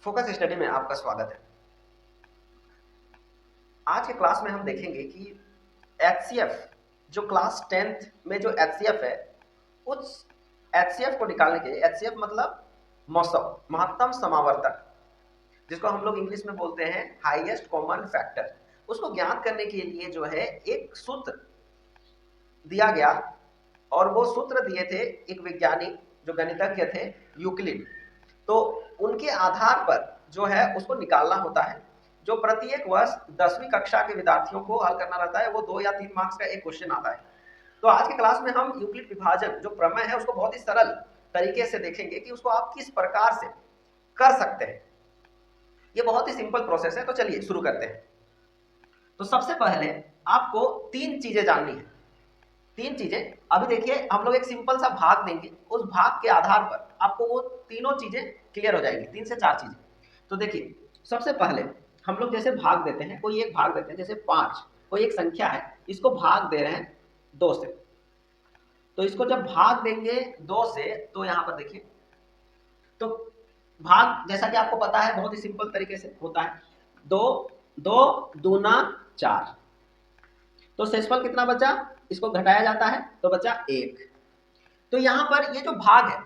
Focus study में आपका स्वागत है। आज के क्लास में हम देखेंगे कि एचसीएफ जो क्लास 10th में जो एचसीएफ है, उस एचसीएफ को निकालने के लिए, एचसीएफ मतलब महत्तम समावर्तक, जिसको हम लोग इंग्लिश में बोलते हैं हाईएस्ट कॉमन फैक्टर, उसको ज्ञात करने के लिए जो है एक सूत्र दिया गया। और वो सूत्र दिए थे एक वैज्ञानिक जो गणितज्ञ थे, यूक्लिड। तो उनके आधार पर जो है उसको निकालना होता है, जो प्रत्येक वर्ष 10वीं कक्षा के विद्यार्थियों को हल करना रहता है। वो 2 या 3 मार्क्स का एक क्वेश्चन आता है। तो आज की क्लास में हम यूक्लिड विभाजन जो प्रमेय है उसको बहुत ही सरल तरीके से देखेंगे कि उसको आप किस प्रकार से कर सकते हैं। ये बहुत ही सिंपल प्रोसेस है। तो चलिए शुरू करते हैं। तो सबसे पहले आपको 3 चीजें जाननी है। 3 चीजें अभी देखिए, हम लोग एक सिंपल सा भाग देंगे, उस भाग के आधार पर आपको वो तीनों चीजें क्लियर हो जाएंगी, 3 से 4 चीजें। तो देखिए, सबसे पहले हम लोग जैसे भाग देते हैं, कोई एक भाग देते हैं, जैसे 5, कोई एक संख्या है, इसको भाग दे रहे हैं 2 से। तो इसको जब भाग देंगे 2 से, तो यहां पर देखिए, तो भाग जैसा कि आपको पता है बहुत ही सिंपल तरीके से होता है, 2 2 दूना 4। तो शेषफल कितना बचा, इसको घटाया जाता है तो बचा 1। तो यहां पर ये जो भाग है,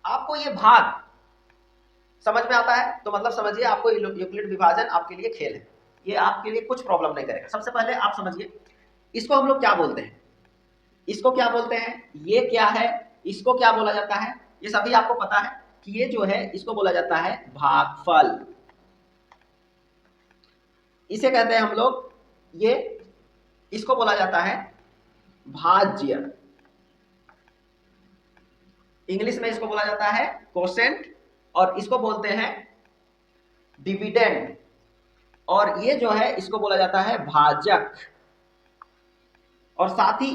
आपको ये भाग समझ में आता है तो मतलब समझिए आपको यूक्लिड विभाजन आपके लिए खेल है, ये आपके लिए कुछ प्रॉब्लम नहीं करेगा। सबसे पहले आप समझिए इसको हम लोग क्या बोलते हैं, इसको क्या बोलते हैं, ये क्या है, इसको क्या बोला जाता है, ये सभी आपको पता है कि ये जो है इसको बोला जाता है भागफल। इसे कहते हैं हम लोग, ये इसको बोला जाता है भाज्य। इंग्लिश में इसको बोला जाता है कोसेंट, और इसको बोलते हैं डिविडेंड, और ये जो है इसको बोला जाता है भाजक। और साथ ही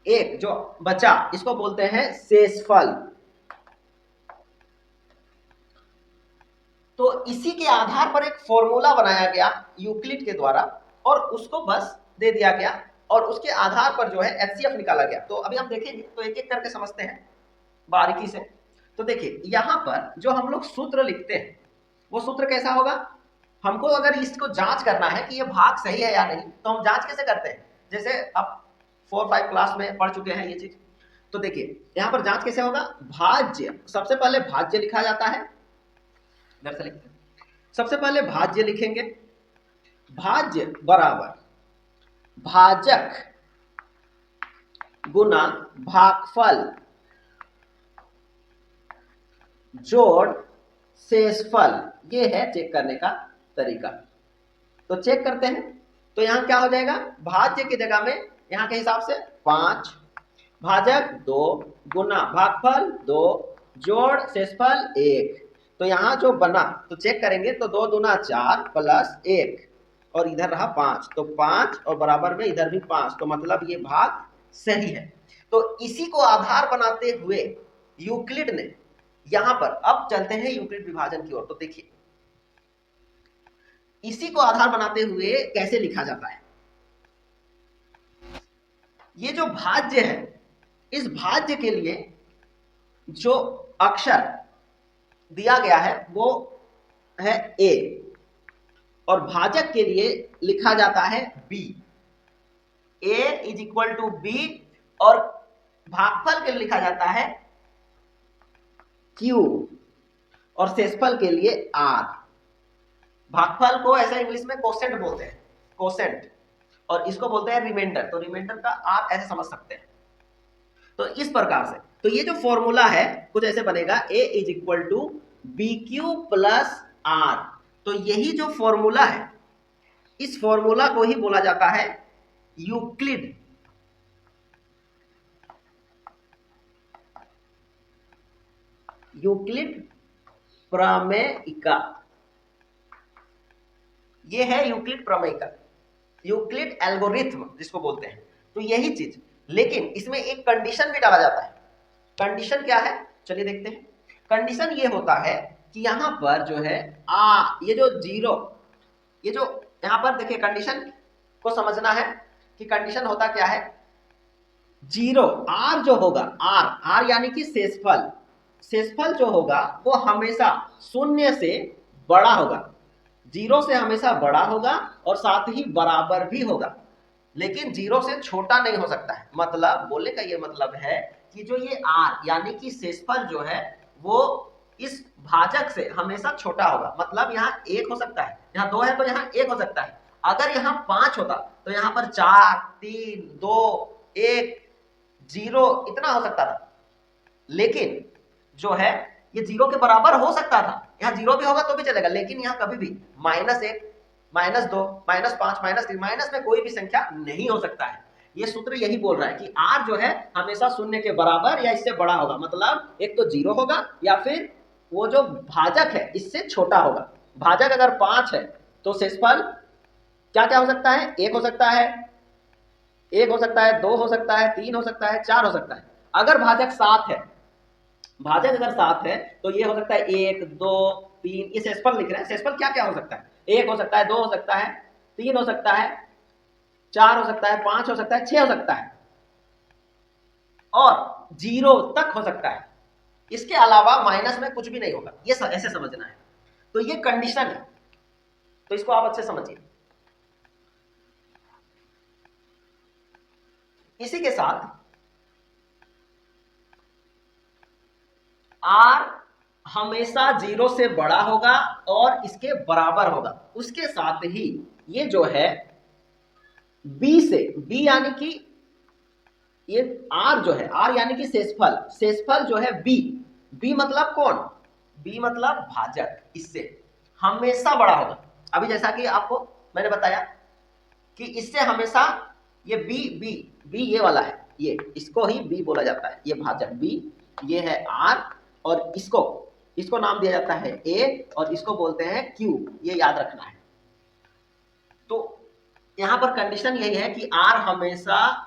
एक जो बचा इसको बोलते हैं शेषफल। तो इसी के आधार पर एक फॉर्मूला बनाया गया यूक्लिड के द्वारा, और उसको बस दे दिया गया, और उसके आधार पर जो है एचसीएफ निकाला गया। तो अभी हम देखेंगे, तो एक एक करके समझते हैं बारीकी से। तो देखिए यहां पर जो हम लोग सूत्र लिखते हैं, वो सूत्र कैसा होगा, हमको अगर इसको जांच करना है कि ये भाग सही है या नहीं, तो हम जांच कैसे करते हैं, जैसे आप 4-5 क्लास में पढ़ चुके हैं ये चीज। तो देखिए यहां पर जांच कैसे होगा, भाज्य, सबसे पहले भाज्य लिखा जाता है, इधर से लिखते हैं। सबसे पहले भाज्य लिखेंगे, भाज्य बराबर भाजक गुना भागफल जोड़ शेषफल। ये है चेक करने का तरीका। तो चेक करते हैं, तो यहां क्या हो जाएगा, भाज्य की जगह में यहां के हिसाब से 5, भाजक 2 गुना भागफल 2 जोड़ शेषफल 1। तो यहां जो बना तो चेक करेंगे, तो 2 दूना 4 प्लस 1, और इधर रहा 5, तो 5 और बराबर में इधर भी 5, तो मतलब ये भाग सही है। तो इसी को आधार बनाते हुए यूक्लिड ने यहां पर, अब चलते हैं यूक्लिड विभाजन की ओर। तो देखिए इसी को आधार बनाते हुए कैसे लिखा जाता है, ये जो भाज्य है, इस भाज्य के लिए जो अक्षर दिया गया है वो है ए, और भाजक के लिए लिखा जाता है B. A is equal to B, और भागफल के लिए लिखा जाता है क्यू, और शेषफल के लिए आर। भागफल को ऐसा इंग्लिश में कोसेंट बोलते हैं, कोसेंट, और इसको बोलते हैं रिमाइंडर। तो रिमाइंडर का आप ऐसे समझ सकते हैं। तो इस प्रकार से, तो ये जो फॉर्मूला है कुछ ऐसे बनेगा, A is equal to B Q plus R. तो यही जो फॉर्मूला है, इस फॉर्मूला को ही बोला जाता है यूक्लिड प्रमेयिका। ये है यूक्लिड प्रमेयिका, यूक्लिड एल्गोरिथम जिसको बोलते हैं। तो यही चीज, लेकिन इसमें एक कंडीशन भी डाला जाता है। कंडीशन क्या है, चलिए देखते हैं। कंडीशन ये होता है कि यहां पर जो है ये जो 0, ये जो यहां पर देखिए, कंडीशन को समझना है कि कंडीशन होता क्या है। 0 आर जो होगा, आर यानी कि शेषफल, शेषफल जो होगा वो हमेशा शून्य से बड़ा होगा, जीरो से हमेशा बड़ा होगा और साथ ही बराबर भी होगा, लेकिन जीरो से छोटा नहीं हो सकता है। मतलब बोलने का ये मतलब है कि जो ये आर यानी कि शेषफल जो है वो इस भाजक से हमेशा छोटा होगा। मतलब यहाँ एक हो सकता है, यहाँ दो है तो यहाँ एक हो सकता है। अगर यहाँ 5 होता तो यहाँ पर 4, 3, 2, 1, 0 इतना हो सकता था, लेकिन जो है ये जीरो के बराबर हो सकता था। यहाँ जीरो भी होगा तो भी चलेगा, लेकिन यहाँ कभी भी -1, -2, -5, -3 माइनस में कोई भी संख्या नहीं हो सकता है। ये सूत्र यही बोल रहा है कि r जो है हमेशा शून्य के बराबर या इससे बड़ा होगा। मतलब एक तो जीरो होगा या फिर वो जो भाजक है इससे छोटा होगा। भाजक अगर 5 है तो शेषफल क्या क्या हो सकता है? 1 हो सकता है, 1 हो सकता है, 2 हो सकता है, 3 हो सकता है, 4 हो सकता है। अगर भाजक 7 है, भाजक अगर 7 है तो ये हो सकता है 1, 2, 3, ये शेषफल लिख रहे हैं। शेषफल क्या क्या हो सकता है? 1 हो सकता है, 2 हो सकता है, 3 हो सकता है, 4 हो सकता है, 5 हो सकता है, 6 हो सकता है और 0 तक हो सकता है। इसके अलावा माइनस में कुछ भी नहीं होगा। ये ऐसे समझना है। तो ये कंडीशन है, तो इसको आप अच्छे समझिए। इसी के साथ r हमेशा 0 से बड़ा होगा और इसके बराबर होगा। उसके साथ ही ये जो है b से, b यानी कि ये r जो है, r यानी कि शेषफल, शेषफल जो है b मतलब कौन? b मतलब भाजक, इससे हमेशा बड़ा होगा। अभी जैसा कि आपको मैंने बताया कि इससे हमेशा ये b ये वाला है, ये इसको ही b बोला जाता है। ये भाजक b, ये है r और इसको नाम दिया जाता है a और इसको बोलते हैं q। ये याद रखना है। तो यहां पर कंडीशन यही है कि r हमेशा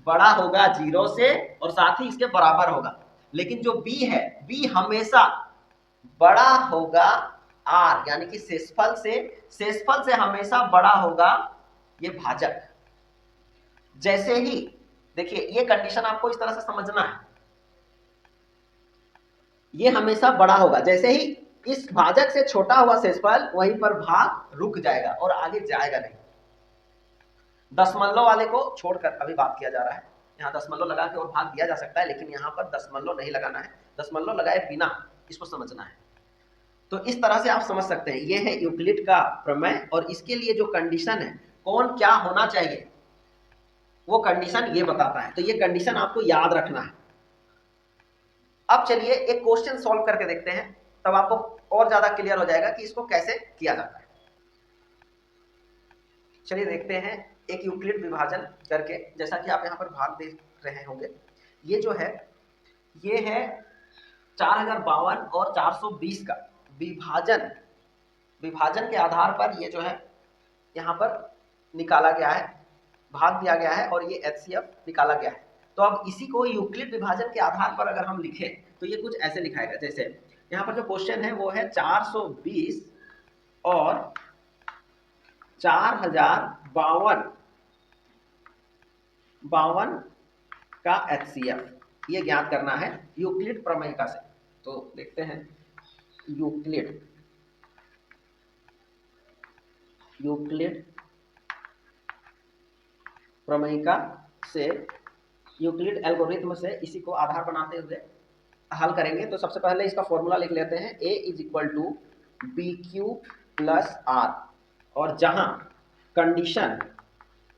बड़ा होगा 0 से और साथ ही इसके बराबर होगा। लेकिन जो b है, b हमेशा बड़ा होगा r यानी कि शेषफल से हमेशा बड़ा होगा ये भाजक। जैसे ही देखिए ये कंडीशन आपको इस तरह से समझना है, ये हमेशा बड़ा होगा। जैसे ही इस भाजक से छोटा हुआ शेषफल वहीं पर भाग रुक जाएगा और आगे जाएगा नहीं। दशमलव वाले को छोड़कर अभी बात किया जा रहा है। यहाँ दशमलव लगा के और भाग दिया जा सकता है, लेकिन यहाँ पर दशमलव नहीं लगाना है। दशमलव लगाए बिना इसको समझना है। तो इस तरह से आप समझ सकते हैं। ये है यूक्लिड का प्रमेय और इसके लिए जो कंडीशन है, कौन क्या होना चाहिए, वो कंडीशन ये बताता है। तो ये कंडीशन आपको याद रखना है। अब चलिए एक क्वेश्चन सॉल्व करके देखते हैं, तब आपको और ज्यादा क्लियर हो जाएगा कि इसको कैसे किया जाता है। चलिए देखते हैं एक यूक्लिड विभाजन करके। जैसा कि आप यहाँ पर भाग देख रहे होंगे, ये जो है ये है 4052 और 420 का विभाजन के आधार पर ये जो है यहाँ पर निकाला गया है, भाग दिया गया है और ये HCF निकाला गया है। तो अब इसी को यूक्लिड विभाजन के आधार पर अगर हम लिखें तो ये कुछ ऐसे लिखाएगा। जैसे यहाँ पर जो क्वेश्चन है वो है 420 और 4052 का HCF ये ज्ञात करना है यूक्लिड प्रमेयिका से। तो देखते हैं यूक्लिड प्रमेयिका से, यूक्लिड एल्गोरिथम से इसी को आधार बनाते हुए हल करेंगे। तो सबसे पहले इसका फॉर्मूला लिख लेते हैं, a = bq + r। और जहां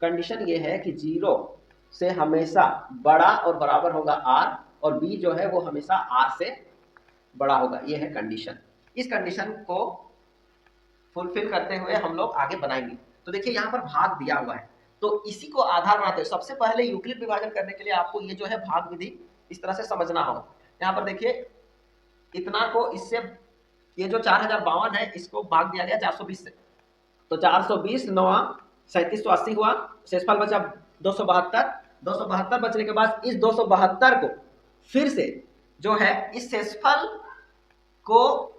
कंडीशन ये है कि 0 से हमेशा बड़ा और बराबर होगा r और b जो है वो हमेशा r से बड़ा होगा। ये है कंडीशन। इस कंडीशन को फुलफिल करते हुए हम लोग आगे बनाएंगे। तो देखिए यहाँ पर भाग दिया हुआ है, तो इसी को आधार बनाते हुए सबसे पहले यूक्लिड विभाजन करने के लिए आपको ये जो है भाग विधि इस तरह से समझना होगा। यहाँ पर देखिए इतना को इससे, ये जो 4052 है इसको भाग दिया गया 420 से, तो 420 9 3780 हुआ, शेषफल बचा 272 बचने के बाद इस 272 को फिर से जो है इस शेषफल को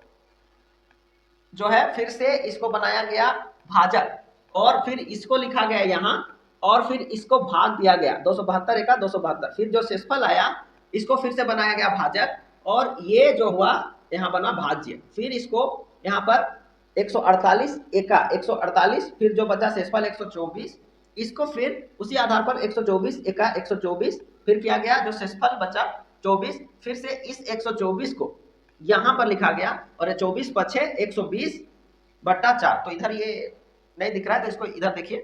जो है फिर से इसको बनाया गया भाजक और फिर इसको लिखा गया यहाँ और फिर इसको भाग दिया गया 272 का 272। फिर जो शेषफल आया इसको फिर से बनाया गया भाजक और ये जो हुआ यहाँ बना भाज्य, फिर इसको यहाँ पर 148 एका 148, फिर जो बचा शेषफल 124, इसको फिर उसी आधार पर 124 एका 124, फिर किया गया जो शेषफल बचा 24, फिर से इस 124 को यहाँ पर लिखा गया और ये 24 पछे 120/4, तो इधर ये नहीं दिख रहा है तो इसको इधर देखिए,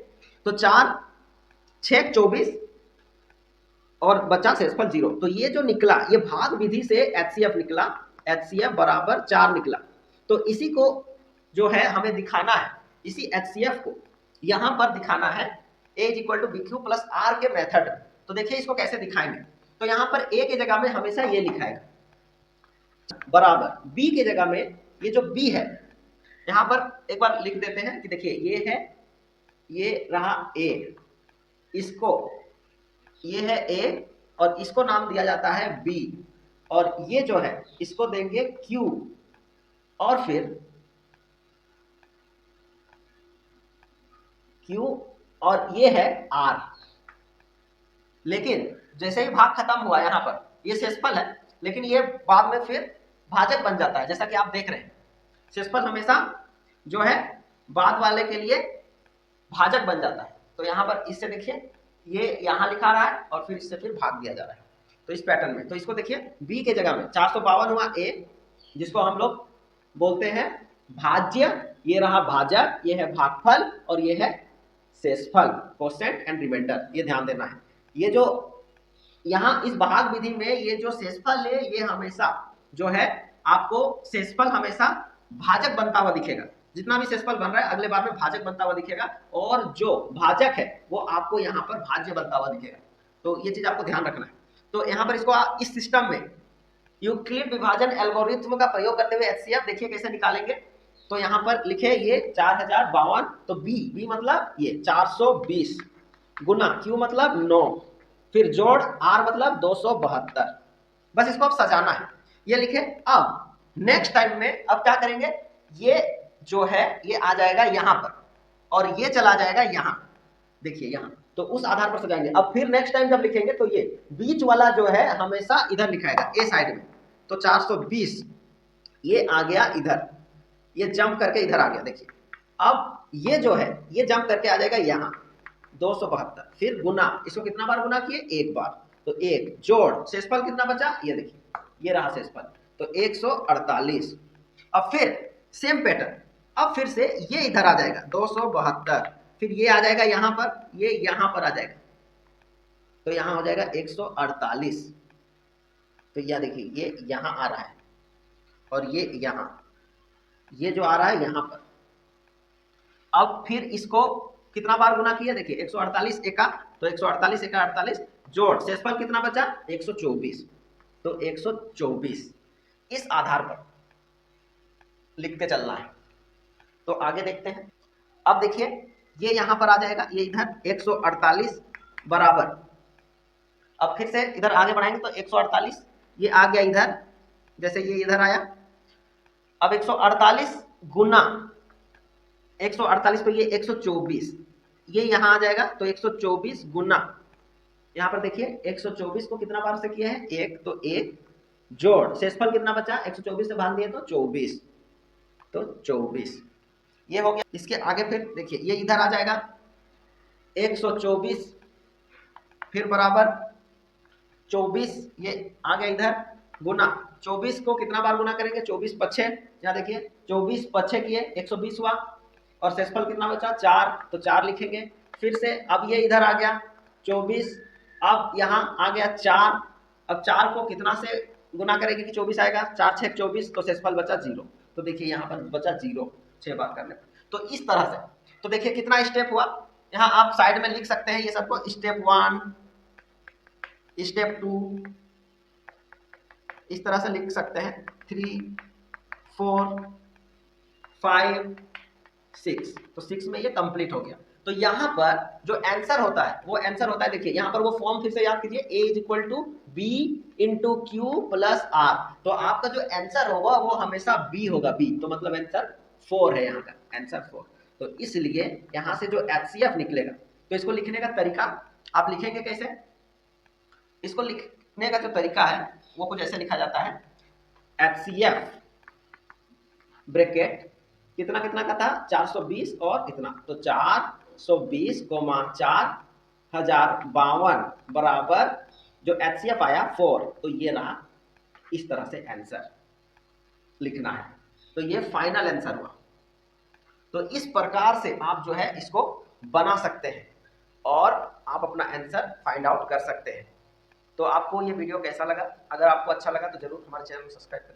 तो 4 6 24 और बचा शेषफल 0। तो ये जो निकला ये भाग विधि से एचसीएफ निकला, एचसीएफ बराबर 4 निकला। तो इसी को जो है हमें दिखाना है, इसी एचसीएफ को यहाँ पर दिखाना है A = BQ + R के मेथड। तो देखिए इसको कैसे दिखाएंगे, तो यहाँ पर A की जगह में हमेशा ये लिखाएगा बराबर B की जगह में ये जो B है यहाँ पर एक बार लिख देते हैं कि देखिए ये है, ये रहा A, इसको ये है A और इसको नाम दिया जाता है B, और ये जो है इसको देंगे Q और फिर Q और ये है R। लेकिन जैसे ही भाग खत्म हुआ यहाँ पर ये शेषफल है, लेकिन ये बाद में फिर भाजक बन जाता है, जैसा कि आप देख रहे हैं शेषफल हमेशा जो है बाद वाले के लिए भाजक बन जाता है। तो यहाँ पर इससे देखिए ये यहाँ लिखा रहा है और फिर इससे फिर भाग दिया जा रहा है, तो इस पैटर्न में। तो इसको देखिए B के जगह में 452 हुआ A, जिसको हम लोग बोलते हैं भाज्य, ये रहा भाजक, ये है भागफल और ये है शेषफल, कोसेंट एंड रिमाइंडर। ये ध्यान देना है, ये जो यहाँ इस भाग विधि में ये जो शेषफल है ये हमेशा जो है आपको शेषफल हमेशा भाजक बनता हुआ दिखेगा, जितना भी शेषफल बन रहा है अगले बार में भाजक बनता हुआ दिखेगा, और जो भाजक है वो आपको यहाँ पर भाज्य बनता हुआ दिखेगा। तो ये चीज आपको ध्यान रखना है। तो यहाँ पर इसको इस सिस्टम में यूक्लिड विभाजन एल्गोरिथ्म का प्रयोग करते हुए एचसीएफ देखिए कैसे निकालेंगे। तो यहाँ पर लिखे ये 4052, तो बी मतलब ये 420 गुना Q मतलब 9, फिर जोड़ R मतलब 272। बस इसको अब सजाना है, ये लिखे। अब नेक्स्ट टाइम में अब क्या करेंगे, ये जो है ये आ जाएगा यहाँ पर और ये चला जाएगा यहाँ, देखिए यहाँ, तो उस आधार पर सजाएंगे। अब फिर नेक्स्ट टाइम जब लिखेंगे तो ये बीच वाला जो है हमेशा इधर लिखाएगा ए साइड में, तो 420 ये आ गया इधर, ये जंप करके इधर आ गया, देखिए। अब ये जो है ये जंप करके आ जाएगा यहाँ 272, फिर गुना, इसको कितना बार गुना किए, एक बार, तो एक जोड़ शेषफल कितना बचा, ये देखिए ये रहा शेषफल, तो 148। अब फिर सेम पैटर्न, अब फिर से ये इधर आ जाएगा 272, फिर ये आ जाएगा यहाँ पर, ये यहाँ पर आ जाएगा, तो यहाँ हो जाएगा 148। तो यह देखिए ये यहाँ आ रहा है और ये यहाँ, ये जो आ रहा है यहाँ पर। अब फिर इसको कितना बार गुना किया, देखिए 148 एका, तो 148 एका 48, जोड़ शेषफल कितना बचा 124, तो 124 इस आधार पर लिखते चलना है। तो आगे देखते हैं। अब देखिए ये यहाँ पर आ जाएगा, ये इधर 148 बराबर, अब फिर से इधर आगे बढ़ाएंगे तो 148 ये आ गया इधर, जैसे ये इधर आया। अब 148 गुना 148 पे ये 124, ये यहाँ आ जाएगा, तो 124 गुना, यहाँ पर देखिए 124 को कितना बार से किया है, एक, तो एक, जोड़ शेषफल कितना बचा 124 से भाग दिए तो 24, तो 24 ये हो गया। इसके आगे फिर देखिए ये इधर आ जाएगा 124, फिर बराबर 24 ये आ गया इधर, गुना 24 को कितना बार गुना करेंगे, 24 पछे, यहाँ देखिए 24 पछे किए 120 हुआ, और शेषफल कितना बचा 4, तो 4 लिखेंगे। फिर से अब ये इधर आ गया 24, अब यहाँ आ गया 4, अब 4 को कितना से गुना करेंगे कि 24 आएगा, 4 6 24, तो शेषफल बचा 0, तो देखिए यहाँ पर बचा 0 6 बार करने पर। तो इस तरह से, तो देखिए कितना स्टेप हुआ, यहाँ आप साइड में लिख सकते हैं ये सबको, स्टेप 1, स्टेप 2, इस तरह से लिख सकते हैं, 3 4 5 6, तो 6 में ये कंप्लीट हो गया। तो यहाँ पर जो आंसर होता है वो आंसर होता है, देखिए यहाँ पर वो फॉर्म फिर से याद कीजिए, A = B × Q + R, तो आपका जो आंसर होगा वो हमेशा B होगा, B, तो मतलब आंसर 4 है, यहाँ का आंसर 4। तो इसलिए यहाँ से जो HCF निकलेगा, तो इसको लिखने का तरीका आप लिखेंगे कैसे, इसको लिखने का जो तरीका है वो कुछ ऐसे लिखा जाता है, HCF ब्रैकेट कितना कितना का था, 420 और इतना, तो 420 कोमा 4052 बराबर जो HCF आया 4। तो ये रहा, इस तरह से आंसर लिखना है। तो ये फाइनल आंसर हुआ। तो इस प्रकार से आप जो है इसको बना सकते हैं और आप अपना आंसर फाइंड आउट कर सकते हैं। तो आपको ये वीडियो कैसा लगा? अगर आपको अच्छा लगा तो जरूर हमारे चैनल को सब्सक्राइब करें।